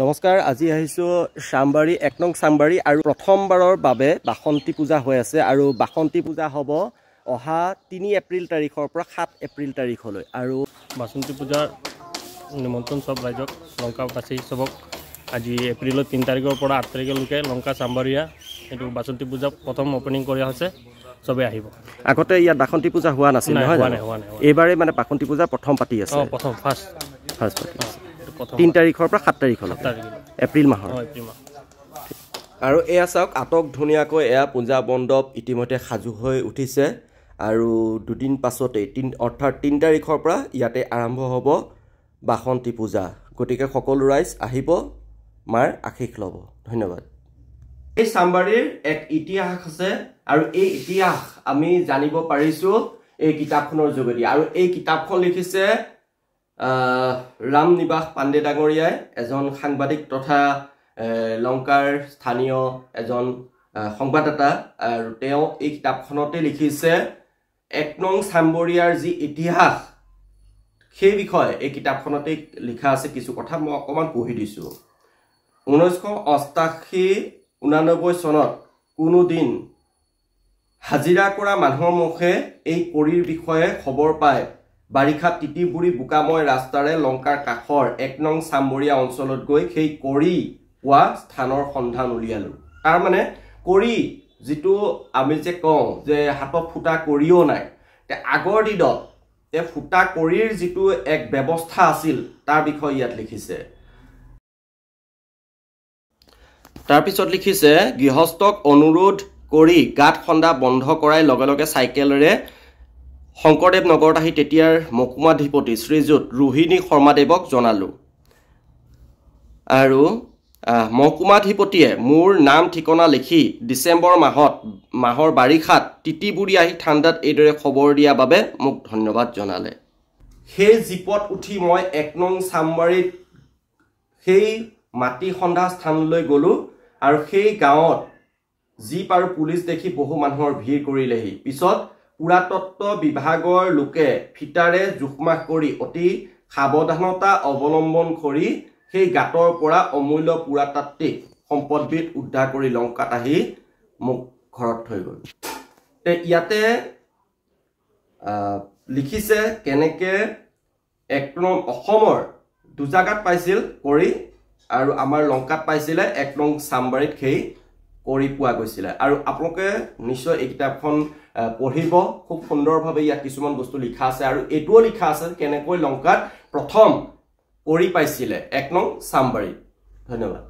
নমস্কাৰ আজি আহিছো সামবাৰী ১ নং সামবাৰী আৰু প্ৰথমবাৰৰ বাবে বাসন্তী পূজা হৈ আছে আৰু বাসন্তী পূজা হ'ব অহা ৩ এপ্ৰিল তাৰিখৰ পৰা ৭ এপ্ৰিল তাৰিখলৈ আৰু বাসন্তী পূজাৰ নিমন্ত্ৰণ সব ৰাইজক লংকাবাসী সবক আজি এপ্ৰিলৰ ৩ তাৰিখৰ পৰা ৮ তাৰিখলৈকে লংকা সামবাৰীয়া এটো বাসন্তী পূজা প্ৰথম ওপেনিং কৰা হৈছে সবে আহিব আগতে ইয়াত বাসন্তী পূজা হোৱা নাছিল নহয় এবাৰে মানে বাসন্তী পূজা প্ৰথম পাতি আছে প্ৰথম ফাৰ্ষ্ট পাতি আছে ৩ তাৰিখৰ পৰা ৭ তাৰিখলৈ এপ্ৰিল মাহৰ আৰু এয়া চাওক আটক ধুনীয়াকৈ এয়া পূজা মণ্ডপ ইতিমধ্যে সাজু হৈ উঠিছে আৰু দুদিন পাছতে অৰ্থাৎ ৩ তাৰিখৰ পৰা ইয়াতে আৰম্ভ হ'ব বাসন্তী পূজা গতিকে সকলো ৰাইজ আহিব মাৰ আশীষ ল'ব ধন্যবাদ এই সামবাৰীৰ এক ইতিহাস আছে আৰু এই ইতিহাস আমি জানিব পাৰিছো এই কিতাপখনৰ যোগেদি আৰু এই কিতাপখন লিখিছে ৰাম নিবাস পাণ্ডে ডাঙৰীয়াই এজন সাংবাদিক তথা লংকাৰ স্থানীয় এজন সংবাদদাতা আৰু তেওঁ এই কিতাপখনতে লিখিছে ১ নং সামবৰীয়াৰ যি ইতিহাস সেই বিষয়ে এই কিতাপখনতে লিখা আছে কিছু কথা মই অকমান পঢ়ি দিছো ১৯৮৮-৮৯ চনত কোনো দিন হাজিৰা কৰা মানুহৰ মুখে এই কৰিৰ বিষয়ে খবৰ পায় বাৰিষা তিতিবুৰি বুকাময় ৰাস্তাৰে লংকাৰ কাখৰ ১ নং সামবৰীয়া অঞ্চলত গৈ সেই কৰি পোৱা স্থানৰ সন্ধান উলিয়ালো তাৰ মানে কৰি যেটো আমি যে কওঁ যে হাতত ফুটা কৰিও নাই তে আগৰ দিনত তে ফুটা কৰিৰ যেটো এক ব্যৱস্থা আছিল তাৰ বিষয়ে ইয়াত লিখিছে তাৰ পিছত লিখিছে গৃহস্থক অনুৰোধ কৰি গাত খন্দা বন্ধ কৰাই লগে লগে সাইকেলৰে শংকৰদেৱ নগৰত আহি তেতিয়াৰ মকুমাধিপতি শ্ৰীযুত ৰোহিণী শৰ্মাদেৱক জনালো আৰু মকুমাধিপতিয়ে মোৰ নাম ঠিকনা লিখি ডিসেম্বৰ মাহৰ বাৰিষাত তিতিবুৰি আহি ঠাণ্ডাত এইদৰে খবৰ দিয়া বাবে মোক ধন্যবাদ জনালে সেই জীপত উঠি মই ১ নং সামবাৰীত সেই মাটি খন্দা স্থানলৈ গলো আৰু সেই গাঁৱত জীপ আৰু পুলিচ দেখি বহু মানুহৰ ভিৰ কৰিলেহি পিছত পুৰাতত্ত্ব বিভাগৰ লোকে ফিটাৰে জুখমাখ কৰি অতি সাৱধানতা অৱলম্বন কৰি সেই গাঁতৰ পৰা অমূল্য পুৰাতাত্ত্বিক সম্পদবিধ উদ্ধাৰ কৰি লংকাত আহি মোক ঘৰত থৈ গ'ল তে ইয়াতে লিখিছে কেনেকে ১ নং অসমৰ দুজাগাত পাইছিল কৰি আৰু আমাৰ লংকাত পাইছিলে ১ নং সামবাৰীত সেই কৰি পোৱা গৈছিল আৰু আপোনালোকে নিশ্চয় এই কিতাপখন পঢ়িব খুব সুন্দৰভাৱে ইয়াত কিছুমান বস্তু লিখা আছে আৰু এটোও লিখা আছে কেনেকৈ লংকাত প্ৰথম কৰি পাইছিলে ১ নং সামবাৰীত ধন্যবাদ